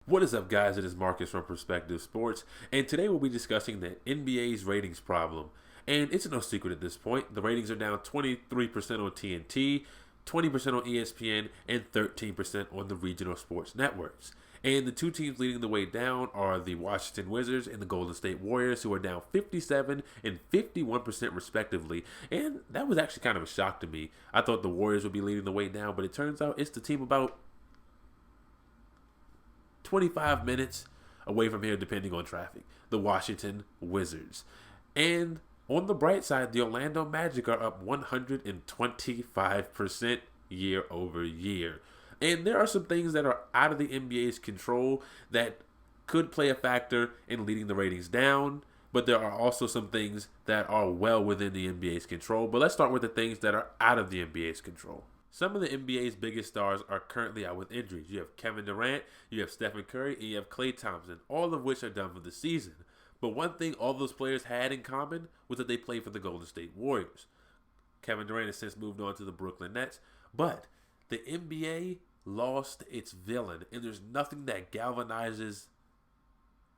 What is up, guys? It is Marcus from Perspective Sports, and today we'll be discussing the NBA's ratings problem. And it's no secret at this point, the ratings are down 23% on TNT, 20% on ESPN, and 13% on the regional sports networks. And the two teams leading the way down are the Washington Wizards and the Golden State Warriors, who are down 57 and 51% respectively. And that was actually kind of a shock to me. I thought the Warriors would be leading the way down, but it turns out it's the team about 25 minutes away from here, depending on traffic. The Washington Wizards. And on the bright side, the Orlando Magic are up 125% year over year. And there are some things that are out of the NBA's control that could play a factor in leading the ratings down. But there are also some things that are well within the NBA's control. But let's start with the things that are out of the NBA's control. Some of the NBA's biggest stars are currently out with injuries. You have Kevin Durant, you have Stephen Curry, and you have Klay Thompson, all of which are done for the season. But one thing all those players had in common was that they played for the Golden State Warriors. Kevin Durant has since moved on to the Brooklyn Nets, but the NBA lost its villain, and there's nothing that galvanizes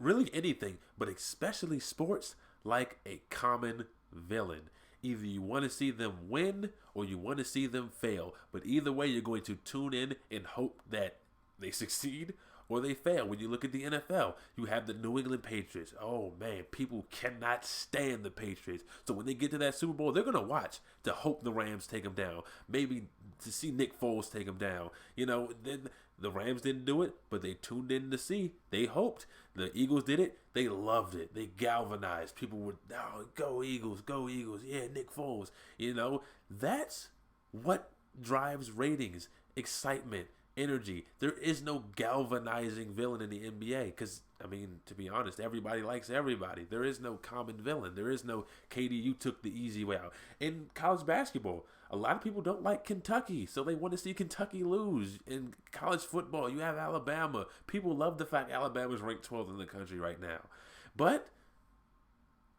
really anything, but especially sports, like a common villain. Either you want to see them win or you want to see them fail. But either way, you're going to tune in and hope that they succeed or they fail. When you look at the NFL, you have the New England Patriots. Oh, man, people cannot stand the Patriots. So when they get to that Super Bowl, they're going to watch to hope the Rams take them down. Maybe to see Nick Foles take them down. You know, then the Rams didn't do it, but they tuned in to see. They hoped. The Eagles did it. They loved it. They galvanized. People would, oh, go Eagles, go Eagles. Yeah, Nick Foles. You know, that's what drives ratings, excitement, energy. There is no galvanizing villain in the NBA because, I mean, to be honest, everybody likes everybody. There is no common villain. There is no KD, you took the easy way out. In college basketball, a lot of people don't like Kentucky, so they want to see Kentucky lose. In college football, you have Alabama. People love the fact Alabama's ranked 12th in the country right now. But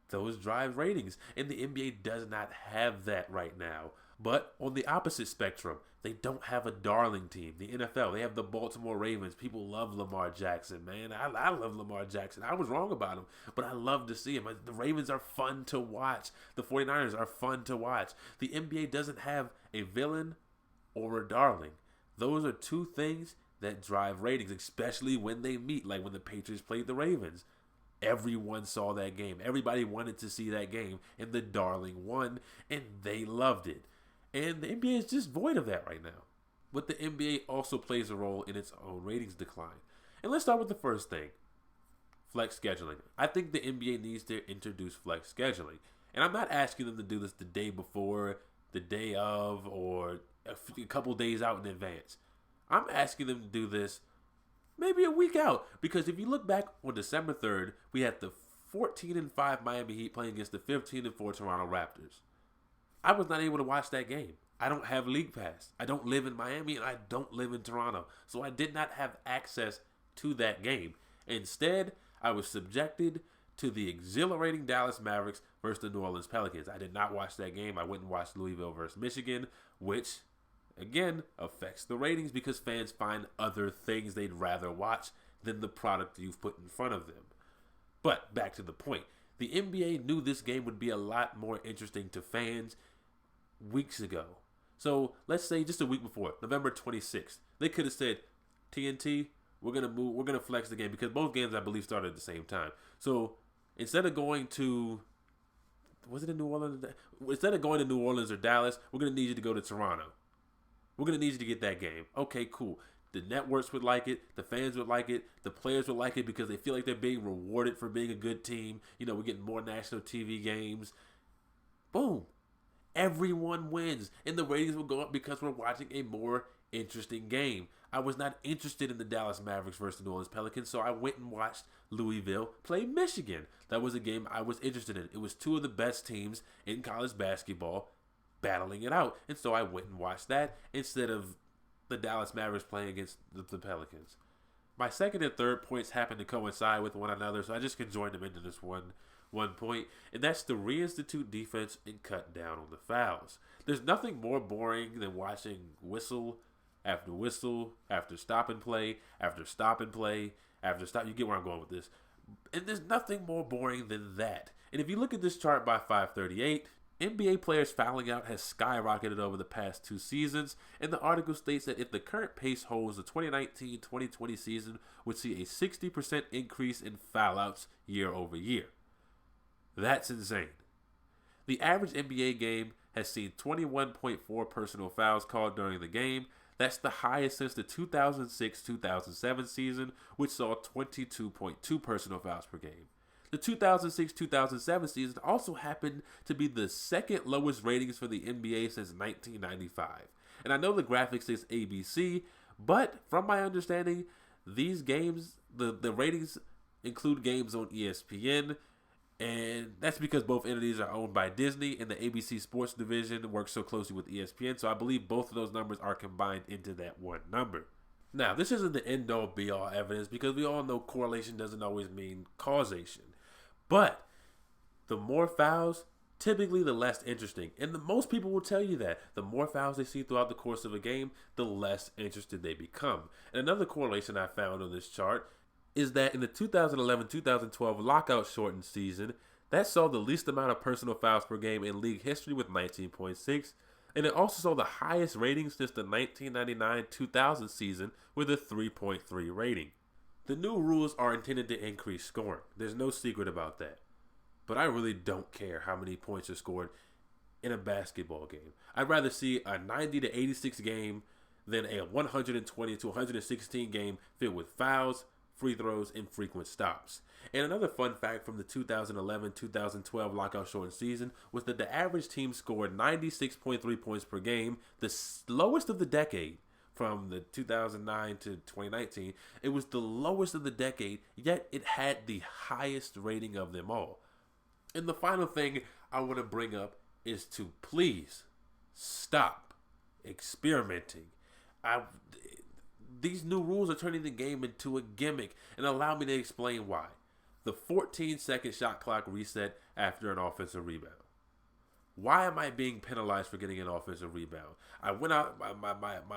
those drive ratings, and the NBA does not have that right now. But on the opposite spectrum, they don't have a darling team. The NFL, they have the Baltimore Ravens. People love Lamar Jackson, man. I love Lamar Jackson. I was wrong about him, but I love to see him. The Ravens are fun to watch. The 49ers are fun to watch. The NBA doesn't have a villain or a darling. Those are two things that drive ratings, especially when they meet, like when the Patriots played the Ravens. Everyone saw that game. Everybody wanted to see that game, and the darling won, and they loved it. And the NBA is just void of that right now. But the NBA also plays a role in its own ratings decline. And let's start with the first thing. Flex scheduling. I think the NBA needs to introduce flex scheduling. And I'm not asking them to do this the day before, the day of, or a couple days out in advance. I'm asking them to do this maybe a week out. Because if you look back on December 3rd, we had the 14-5 Miami Heat playing against the 15-4 Toronto Raptors. I was not able to watch that game. I don't have League Pass. I don't live in Miami and I don't live in Toronto. So I did not have access to that game. Instead, I was subjected to the exhilarating Dallas Mavericks versus the New Orleans Pelicans. I did not watch that game. I went and watched Louisville versus Michigan, which, again, affects the ratings because fans find other things they'd rather watch than the product you've put in front of them. But back to the point. The NBA knew this game would be a lot more interesting to fans weeks ago. So let's say just a week before, November 26th, they could have said, TNT, we're gonna flex the game because both games I believe started at the same time. So instead of going to, was it in New Orleans? Instead of going to New Orleans or Dallas, we're gonna need you to go to Toronto. We're gonna need you to get that game. Okay, cool. The networks would like it. The fans would like it. The players would like it because they feel like they're being rewarded for being a good team. You know, we're getting more national TV games. Boom. Everyone wins. And the ratings will go up because we're watching a more interesting game. I was not interested in the Dallas Mavericks versus the New Orleans Pelicans, so I went and watched Louisville play Michigan. That was a game I was interested in. It was two of the best teams in college basketball battling it out. And so I went and watched that instead of the Dallas Mavericks playing against the Pelicans. My second and third points happen to coincide with one another, so I just can join them into this one point, and that's to reinstitute defense and cut down on the fouls. There's nothing more boring than watching whistle after stop and play after stop and play after stop. You get where I'm going with this. And there's nothing more boring than that. And if you look at this chart by 538, NBA players fouling out has skyrocketed over the past 2 seasons, and the article states that if the current pace holds, the 2019-2020 season would see a 60% increase in foulouts year over year. That's insane. The average NBA game has seen 21.4 personal fouls called during the game. That's the highest since the 2006-2007 season, which saw 22.2 personal fouls per game. The 2006-2007 season also happened to be the second lowest ratings for the NBA since 1995. And I know the graphic says ABC, but from my understanding, these games, the ratings include games on ESPN, and that's because both entities are owned by Disney, and the ABC Sports Division works so closely with ESPN, so I believe both of those numbers are combined into that one number. Now, this isn't the end-all be-all evidence because we all know correlation doesn't always mean causation. But the more fouls, typically the less interesting. And most people will tell you that. The more fouls they see throughout the course of a game, the less interested they become. And another correlation I found on this chart is that in the 2011-2012 lockout shortened season, that saw the least amount of personal fouls per game in league history with 19.6. And it also saw the highest rating since the 1999-2000 season with a 3.3 rating. The new rules are intended to increase scoring. There's no secret about that. But I really don't care how many points are scored in a basketball game. I'd rather see a 90-86 game than a 120-116 game filled with fouls, free throws, and frequent stops. And another fun fact from the 2011-2012 lockout shortened season was that the average team scored 96.3 points per game, the slowest of the decade. From the 2009 to 2019, it was the lowest of the decade, yet it had the highest rating of them all. And the final thing I want to bring up is to please stop experimenting. These new rules are turning the game into a gimmick, and allow me to explain why. The 14-second shot clock reset after an offensive rebound. Why am I being penalized for getting an offensive rebound? I went out, my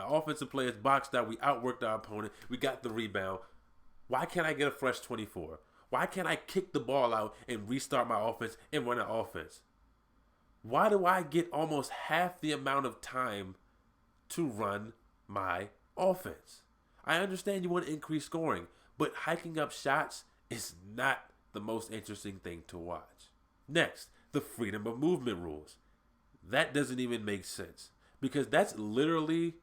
offensive players boxed out, we outworked our opponent, we got the rebound. Why can't I get a fresh 24? Why can't I kick the ball out and restart my offense and run an offense? Why do I get almost half the amount of time to run my offense? I understand you want to increase scoring, but hiking up shots is not the most interesting thing to watch. Next, the freedom of movement rules. That doesn't even make sense because that's literally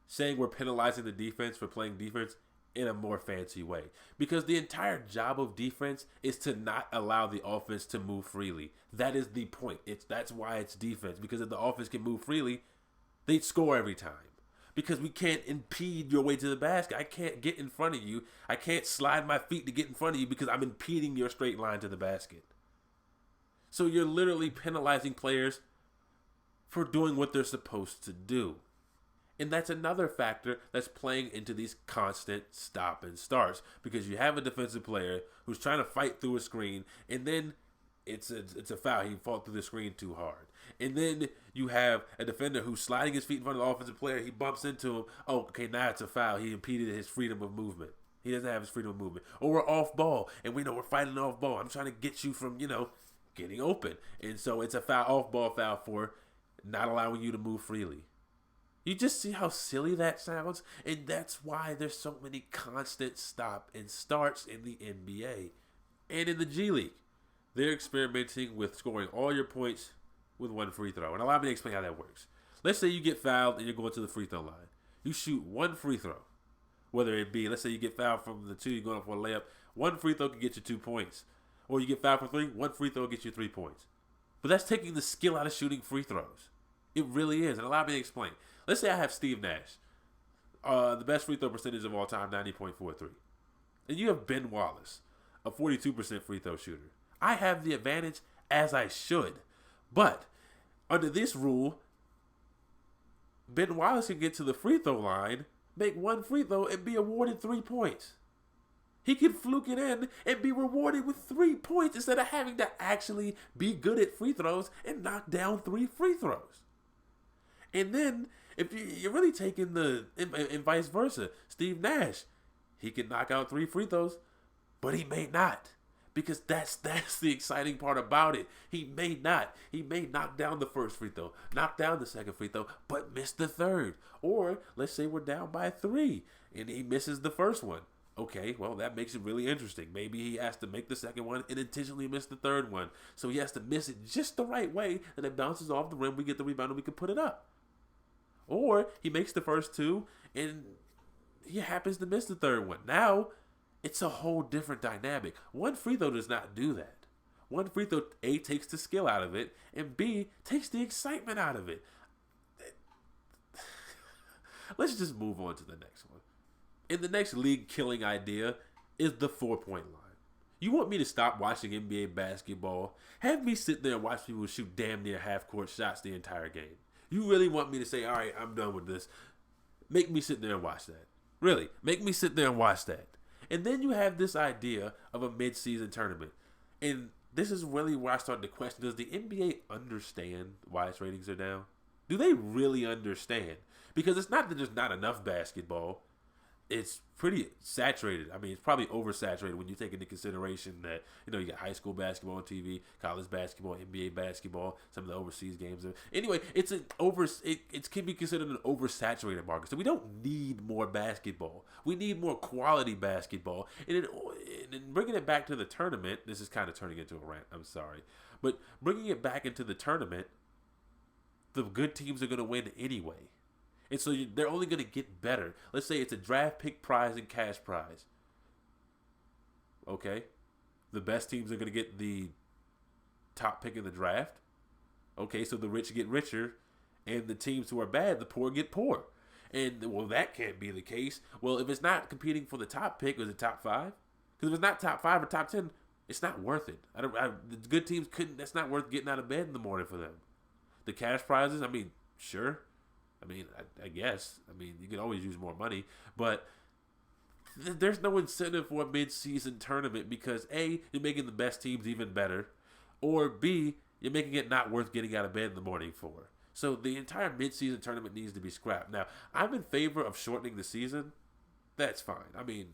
saying we're penalizing the defense for playing defense in a more fancy way. Because the entire job of defense is to not allow the offense to move freely. That is the point. That's why it's defense. Because if the offense can move freely, they'd score every time. Because we can't impede your way to the basket. I can't get in front of you. I can't slide my feet to get in front of you because I'm impeding your straight line to the basket. So you're literally penalizing players for doing what they're supposed to do. And that's another factor that's playing into these constant stop and starts. Because you have a defensive player who's trying to fight through a screen, and then it's a foul. He fought through the screen too hard. And then you have a defender who's sliding his feet in front of the offensive player. He bumps into him. Oh, okay, now it's a foul. He impeded his freedom of movement. He doesn't have his freedom of movement. Or we're off ball, and we know we're fighting off ball. I'm trying to get you from, getting open. And so it's a foul, off ball foul for not allowing you to move freely. You just see how silly that sounds? And that's why there's so many constant stop and starts in the NBA. And in the G League, they're experimenting with scoring all your points with one free throw. And allow me to explain how that works. Let's say you get fouled and you're going to the free throw line. You shoot one free throw. Whether it be, let's say you get fouled from the 2, you're going up for a layup. One free throw can get you 2 points. Or you get fouled for 3, one free throw gets you 3 points. But that's taking the skill out of shooting free throws. It really is. And allow me to explain. Let's say I have Steve Nash, the best free throw percentage of all time, 90.43. And you have Ben Wallace, a 42% free throw shooter. I have the advantage, as I should. But under this rule, Ben Wallace can get to the free throw line, make one free throw, and be awarded 3 points. He can fluke it in and be rewarded with 3 points instead of having to actually be good at free throws and knock down 3 free throws. And then, if you're really taking and vice versa, Steve Nash, He can knock out 3 free throws, but he may not. Because that's the exciting part about it. He may not. He may knock down the first free throw, knock down the second free throw, but miss the third. Or let's say we're down by 3 and he misses the first one. Okay, well, that makes it really interesting. Maybe he has to make the second one and intentionally miss the third one. So he has to miss it just the right way that it bounces off the rim. We get the rebound and we can put it up. Or he makes the first 2 and he happens to miss the third one. Now, it's a whole different dynamic. One free throw does not do that. One free throw, A, takes the skill out of it, and B, takes the excitement out of it. Let's just move on to the next one. And the next league-killing idea is the 4-point line. You want me to stop watching NBA basketball? Have me sit there and watch people shoot damn near half-court shots the entire game. You really want me to say, all right, I'm done with this. Make me sit there and watch that. Really, make me sit there and watch that. And then you have this idea of a mid-season tournament. And this is really where I started to question, does the NBA understand why its ratings are down? Do they really understand? Because it's not that there's not enough basketball. It's pretty saturated. I mean, it's probably oversaturated when you take into consideration that, you got high school basketball on TV, college basketball, NBA basketball, some of the overseas games. Anyway, it can be considered an oversaturated market. So we don't need more basketball. We need more quality basketball. And bringing it back to the tournament, this is kind of turning into a rant, I'm sorry. But bringing it back into the tournament, the good teams are going to win anyway. And so they're only going to get better. Let's say it's a draft pick prize and cash prize. Okay. The best teams are going to get the top pick in the draft. Okay, so the rich get richer. And the teams who are bad, the poor get poor. And, well, that can't be the case. Well, if it's not competing for the top pick, is it top 5? Because if it's not top 5 or top 10, it's not worth it. The good teams that's not worth getting out of bed in the morning for them. The cash prizes, I mean, sure. I guess. You can always use more money. But there's no incentive for a mid-season tournament because, A, you're making the best teams even better. Or, B, you're making it not worth getting out of bed in the morning for. So the entire mid-season tournament needs to be scrapped. Now, I'm in favor of shortening the season. That's fine. I'm in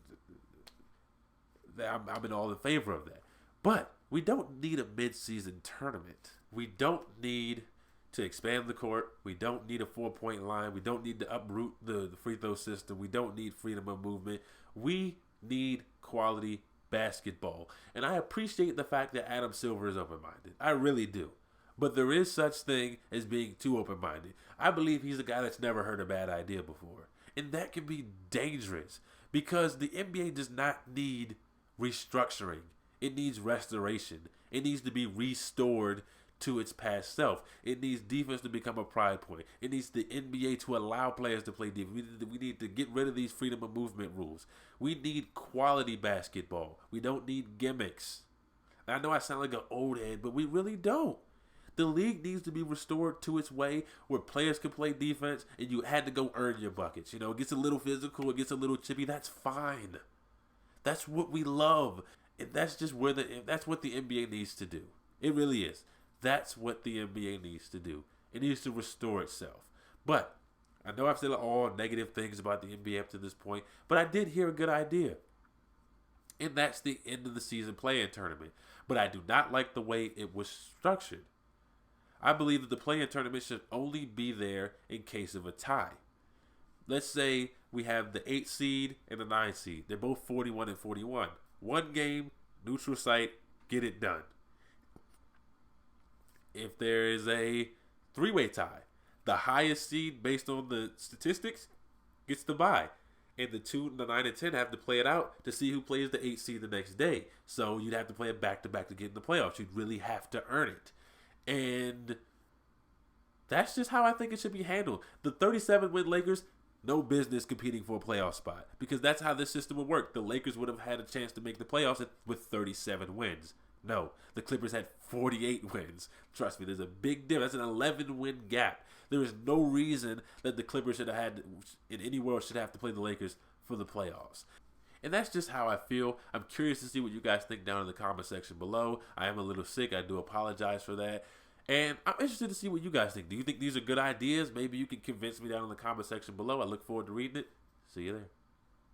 all in favor of that. But we don't need a mid-season tournament. We don't need to expand the court. We don't need a 4-point line. We don't need to uproot the free throw system. We don't need freedom of movement. We need quality basketball. And I appreciate the fact that Adam Silver is open-minded. I really do. But there is such thing as being too open-minded. I believe he's a guy that's never heard a bad idea before. And that can be dangerous because the NBA does not need restructuring. It needs restoration. It needs to be restored to its past self. It needs defense to become a pride point. It needs the NBA to allow players to play defense. We need to get rid of these freedom of movement rules. We need quality basketball. We don't need gimmicks. I know I sound like an old head, but we really don't. The league needs to be restored to its way where players can play defense and you had to go earn your buckets. It gets a little physical, it gets a little chippy. That's fine. That's what we love. And that's just that's what the NBA needs to do. It really is. That's what the NBA needs to do. It needs to restore itself. But I know I've said all negative things about the NBA up to this point, but I did hear a good idea. And that's the end of the season play-in tournament. But I do not like the way it was structured. I believe that the play-in tournament should only be there in case of a tie. Let's say we have the 8 seed and the 9 seed. They're both 41 and 41. One game, neutral site, get it done. If there is a 3-way tie, the highest seed based on the statistics gets the bye. And the 9 and 10 have to play it out to see who plays the 8 seed the next day. So you'd have to play it back-to-back to get in the playoffs. You'd really have to earn it. And that's just how I think it should be handled. The 37-win Lakers, no business competing for a playoff spot. Because that's how this system would work. The Lakers would have had a chance to make the playoffs with 37 wins. No, the Clippers had 48 wins. Trust me, there's a big difference. That's an 11-win gap. There is no reason that the Clippers should have had, in any world, should have to play the Lakers for the playoffs. And that's just how I feel. I'm curious to see what you guys think down in the comment section below. I am a little sick. I do apologize for that. And I'm interested to see what you guys think. Do you think these are good ideas? Maybe you can convince me down in the comment section below. I look forward to reading it. See you there.